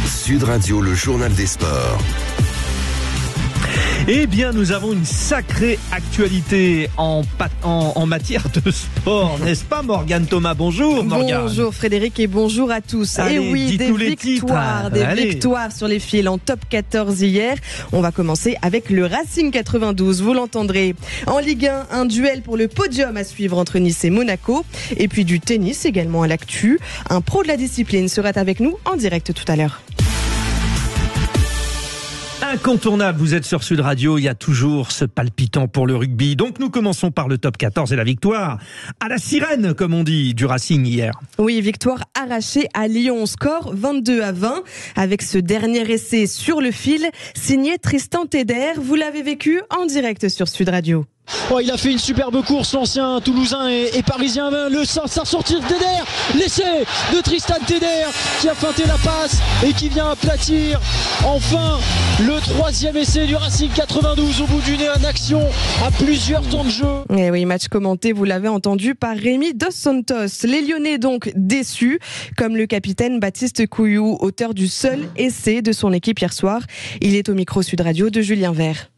Sud Radio, le journal des sports. Eh bien, nous avons une sacrée actualité en matière de sport, n'est-ce pas, Morgane Thomas? Bonjour, Morgane. Bonjour, Frédéric, et bonjour à tous. Allez, et oui, des victoires sur les fils en top 14 hier. On va commencer avec le Racing 92, vous l'entendrez. En Ligue 1, un duel pour le podium à suivre entre Nice et Monaco. Et puis du tennis également à l'actu. Un pro de la discipline sera avec nous en direct tout à l'heure. Incontournable, vous êtes sur Sud Radio, il y a toujours ce palpitant pour le rugby. Donc nous commençons par le top 14 et la victoire à la sirène, comme on dit, du Racing hier. Oui, victoire arrachée à Lyon, score 22-20, avec ce dernier essai sur le fil, signé Tristan Teder. Vous l'avez vécu en direct sur Sud Radio. Oh, il a fait une superbe course, l'ancien Toulousain et Parisien. Ça ressortir Teder, l'essai de Tristan Teder qui a feinté la passe et qui vient aplatir enfin le troisième essai du Racing 92 au bout d'une action à plusieurs temps de jeu. Et oui, match commenté, vous l'avez entendu, par Rémi Dos Santos. Les Lyonnais donc déçus, comme le capitaine Baptiste Couillou, auteur du seul essai de son équipe hier soir. Il est au micro Sud Radio de Julien Vert.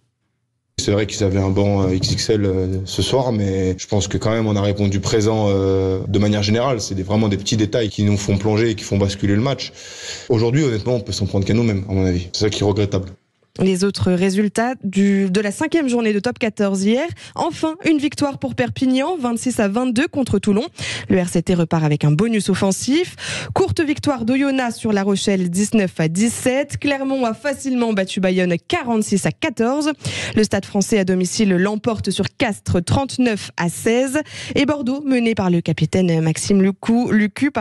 C'est vrai qu'ils avaient un banc XXL ce soir, mais je pense que quand même on a répondu présent de manière générale. C'est vraiment des petits détails qui nous font plonger et qui font basculer le match. Aujourd'hui, honnêtement, on peut s'en prendre qu'à nous-mêmes, à mon avis. C'est ça qui est regrettable. Les autres résultats de la 5e journée de top 14 hier. Enfin, une victoire pour Perpignan, 26-22 contre Toulon. Le RCT repart avec un bonus offensif. Courte victoire d'Oyonnax sur La Rochelle, 19-17. Clermont a facilement battu Bayonne, 46-14. Le Stade Français à domicile l'emporte sur Castres, 39-16. Et Bordeaux, mené par le capitaine Maxime Lucu,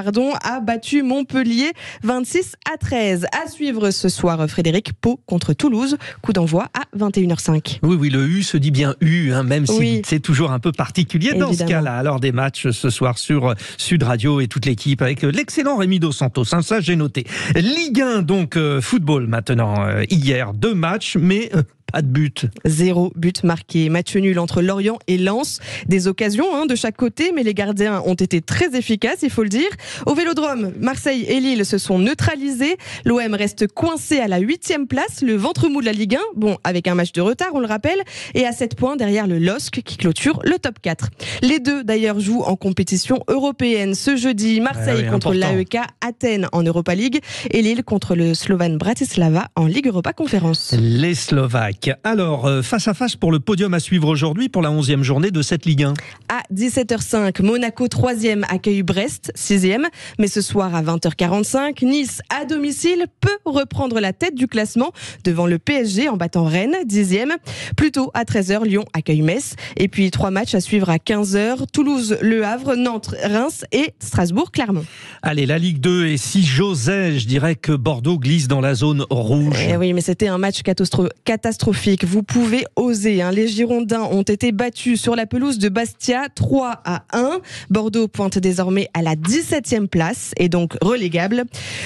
a battu Montpellier, 26-13. À suivre ce soir, Frédéric, Pau contre Toulouse. Coup d'envoi à 21h05. Oui, le U se dit bien U, même si c'est toujours un peu particulier dans ce cas-là. Alors des matchs ce soir sur Sud Radio et toute l'équipe avec l'excellent Rémi Dos Santos. Ça, j'ai noté. Ligue 1, donc football maintenant. Hier, 2 matchs, mais pas de but. 0 but marqué. Match nul entre Lorient et Lens. Des occasions de chaque côté, mais les gardiens ont été très efficaces, il faut le dire. Au Vélodrome, Marseille et Lille se sont neutralisés. L'OM reste coincé à la 8e place, le ventre mou de la Ligue 1. Bon, avec un match de retard, on le rappelle, et à 7 points derrière le LOSC qui clôture le top 4. Les deux, d'ailleurs, jouent en compétition européenne. Ce jeudi, Marseille contre l'AEK Athènes en Europa League et Lille contre le Slovan Bratislava en Ligue Europa Conférence. Les Slovaques. Alors, face à face pour le podium à suivre aujourd'hui pour la 11e journée de cette Ligue 1. À 17h05, Monaco 3e accueille Brest 6e. Mais ce soir à 20h45, Nice à domicile peut reprendre la tête du classement devant le PSG en battant Rennes 10e. Plus tôt à 13h, Lyon accueille Metz. Et puis 3 matchs à suivre à 15h, Toulouse, Le Havre, Nantes, Reims et Strasbourg, Clermont. Allez, la Ligue 2, et si j'osais, je dirais que Bordeaux glisse dans la zone rouge. Eh oui, mais c'était un match catastrophique. Vous pouvez oser. Les Girondins ont été battus sur la pelouse de Bastia 3-1. Bordeaux pointe désormais à la 17e place et donc relégable.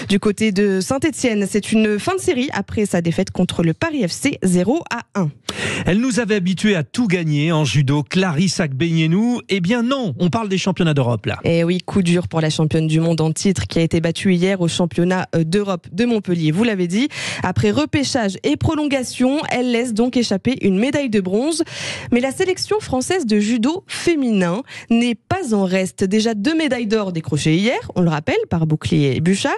Du côté de Saint-Etienne, c'est une fin de série après sa défaite contre le Paris FC 0-1. Elle nous avait habitués à tout gagner en judo. Clarisse Agbenienou, eh bien non, on parle des championnats d'Europe là. Et oui, coup dur pour la championne du monde en titre qui a été battue hier au championnat d'Europe de Montpellier. Vous l'avez dit, après repêchage et prolongation, elle laisse donc échapper une médaille de bronze. Mais la sélection française de judo féminin n'est pas en reste. Déjà 2 médailles d'or décrochées hier, on le rappelle, par Bouclier et Bouchard.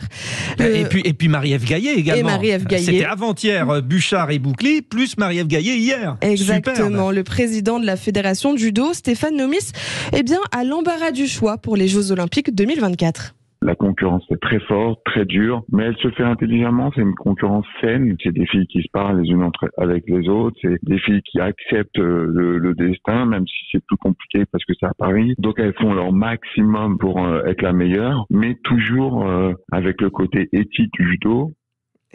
Et puis Marie-Ève Gaillet également. Et Marie-Ève Gaillet. C'était avant-hier Bouchard et Bouclier, plus Marie-Ève Gaillet hier. Exactement. Superbe. Le président de la Fédération de judo, Stéphane Nomis, a l'embarras du choix pour les Jeux Olympiques 2024. La concurrence est très forte, très dure, mais elle se fait intelligemment. C'est une concurrence saine. C'est des filles qui se parlent les unes avec les autres. C'est des filles qui acceptent le destin, même si c'est plus compliqué parce que c'est à Paris. Donc elles font leur maximum pour être la meilleure, mais toujours avec le côté éthique du judo.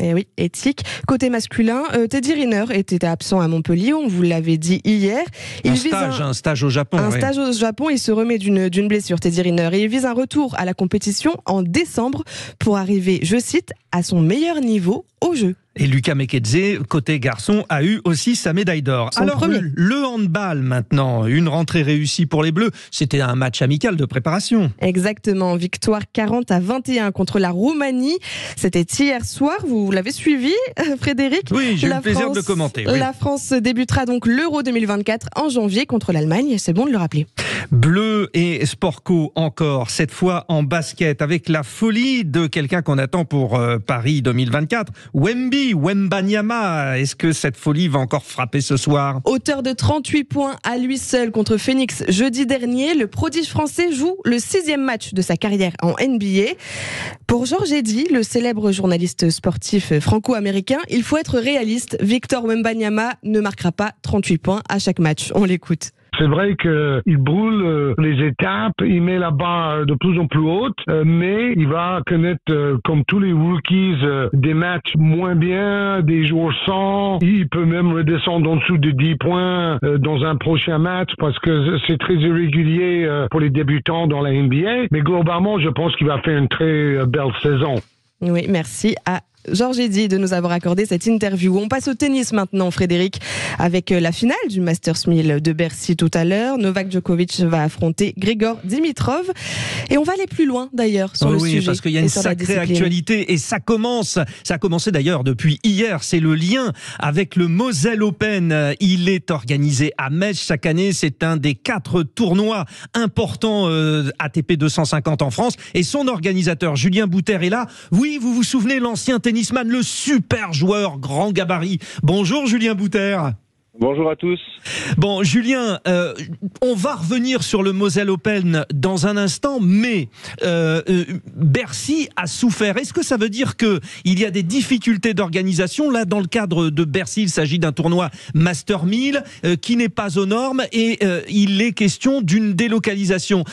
Eh oui, éthique. Côté masculin, Teddy Riner était absent à Montpellier, on vous l'avait dit hier. Un stage au Japon. Stage au Japon, il se remet d'une blessure, Teddy Riner. Et il vise un retour à la compétition en décembre pour arriver, je cite, à son meilleur niveau aux Jeux. Et Lucas Mekedze, côté garçon, a eu aussi sa médaille d'or. Alors, le handball maintenant, une rentrée réussie pour les Bleus. C'était un match amical de préparation. Exactement, victoire 40-21 contre la Roumanie. C'était hier soir, vous l'avez suivi, Frédéric? Oui, j'ai eu le plaisir de le commenter. Oui. La France débutera donc l'Euro 2024 en janvier contre l'Allemagne, c'est bon de le rappeler. Bleu et Sportco encore, cette fois en basket, avec la folie de quelqu'un qu'on attend pour Paris 2024, Wembanyama. Est-ce que cette folie va encore frapper ce soir? Auteur de 38 points à lui seul contre Phoenix jeudi dernier, le prodige français joue le 6e match de sa carrière en NBA. Pour Georges Eddy, le célèbre journaliste sportif franco-américain, il faut être réaliste. Victor Wembanyama ne marquera pas 38 points à chaque match. On l'écoute. C'est vrai qu'il brûle les étapes, il met la barre de plus en plus haute, mais il va connaître, comme tous les rookies, des matchs moins bien, des jours sans. Il peut même redescendre en dessous de 10 points dans un prochain match parce que c'est très irrégulier pour les débutants dans la NBA. Mais globalement, je pense qu'il va faire une très belle saison. Oui, merci à Georges Eddy de nous avoir accordé cette interview. On passe au tennis maintenant, Frédéric, avec la finale du Masters 1000 de Bercy tout à l'heure. Novak Djokovic va affronter Grigor Dimitrov. Et on va aller plus loin d'ailleurs sur le sujet. Oui, parce qu'il y a une sacrée actualité et ça commence. Ça a commencé d'ailleurs depuis hier. C'est le lien avec le Moselle Open. Il est organisé à Metz chaque année. C'est un des 4 tournois importants ATP 250 en France. Et son organisateur, Julien Bouter, est là. Oui, vous vous souvenez, l'ancien tennisman, le super joueur grand gabarit. Bonjour Julien Bouter. Bonjour à tous. Bon Julien, on va revenir sur le Moselle Open dans un instant, mais Bercy a souffert. Est-ce que ça veut dire qu'il y a des difficultés d'organisation? Là, dans le cadre de Bercy, il s'agit d'un tournoi Master 1000 qui n'est pas aux normes et il est question d'une délocalisation.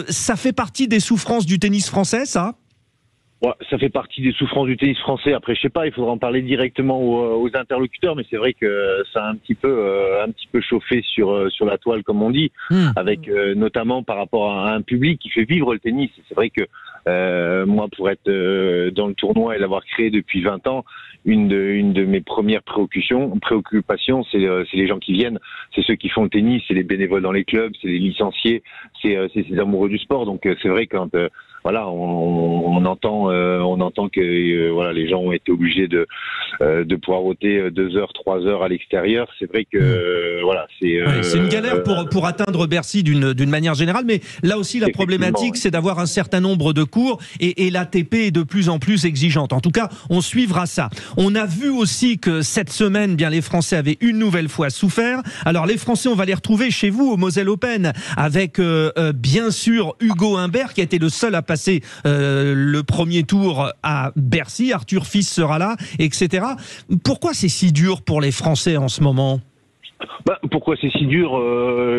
Ça fait partie des souffrances du tennis français, ça? Ouais, ça fait partie des souffrances du tennis français. Après, je sais pas, il faudra en parler directement aux interlocuteurs, mais c'est vrai que ça a un petit peu chauffé sur la toile, comme on dit, avec notamment par rapport à un public qui fait vivre le tennis. C'est vrai que moi, pour être dans le tournoi et l'avoir créé depuis 20 ans, une de mes premières préoccupations, c'est les gens qui viennent, c'est ceux qui font le tennis, c'est les bénévoles dans les clubs, c'est les licenciés, c'est ces amoureux du sport. Donc c'est vrai quand voilà, on entend que voilà, les gens ont été obligés de pouvoir voter 2 heures, 3 heures à l'extérieur. C'est vrai que voilà, c'est une galère pour atteindre Bercy d'une manière générale, mais là aussi la problématique, c'est d'avoir un certain nombre de cours et l'ATP est de plus en plus exigeante. En tout cas, on suivra ça. On a vu aussi que cette semaine, bien les Français avaient une nouvelle fois souffert. Alors les Français, on va les retrouver chez vous au Moselle Open avec bien sûr Hugo Humbert qui a été le seul à passer le premier tour à Bercy. Arthur Fils sera là, etc. Pourquoi c'est si dur pour les Français en ce moment ? Pourquoi c'est si dur?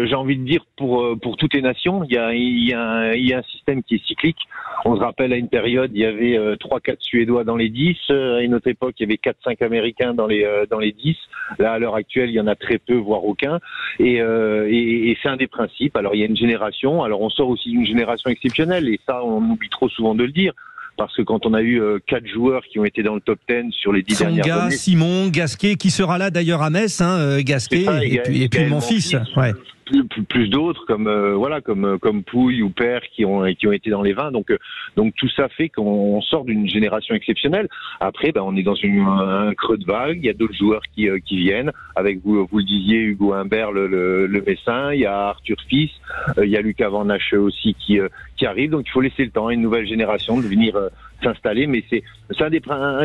J'ai envie de dire pour toutes les nations, il y a un système qui est cyclique. On se rappelle, à une période, il y avait 3-4 Suédois dans les 10. À une autre époque, il y avait 4-5 Américains dans les 10. Là, à l'heure actuelle, il y en a très peu, voire aucun. Et c'est un des principes. Alors, il y a une génération. Alors, on sort aussi d'une génération exceptionnelle. Et ça, on oublie trop souvent de le dire. Parce que quand on a eu 4 joueurs qui ont été dans le top 10 sur les 10 dernières années... Simon, Gasquet, qui sera là d'ailleurs à Metz, Gasquet, et puis mon fils. Ouais. Plus d'autres comme Pouille ou Père qui ont été dans les 20. Donc tout ça fait qu'on sort d'une génération exceptionnelle. Après, on est dans un creux de vague. Il y a d'autres joueurs qui viennent. Avec vous le disiez, Hugo Humbert, le Messin. Il y a Arthur Fils. Il y a Lucas Van Hache aussi qui arrive. Donc il faut laisser le temps à une nouvelle génération de venir s'installer, mais c'est un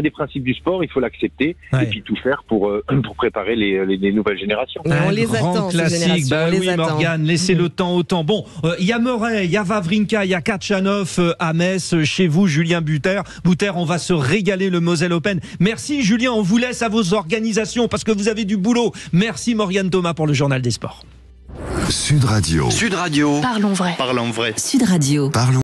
des principes du sport, il faut l'accepter et puis tout faire pour préparer les nouvelles générations. On les attend, classique. Morgane, laissez le temps au temps. Bon, il y a Murray, il y a Wawrinka, il y a Khachanov à Metz, chez vous, Julien Bouter, on va se régaler le Moselle Open. Merci Julien, on vous laisse à vos organisations parce que vous avez du boulot. Merci Morgane Thomas pour le Journal des Sports. Sud Radio. Parlons vrai. Parlons vrai. Sud Radio. Parlons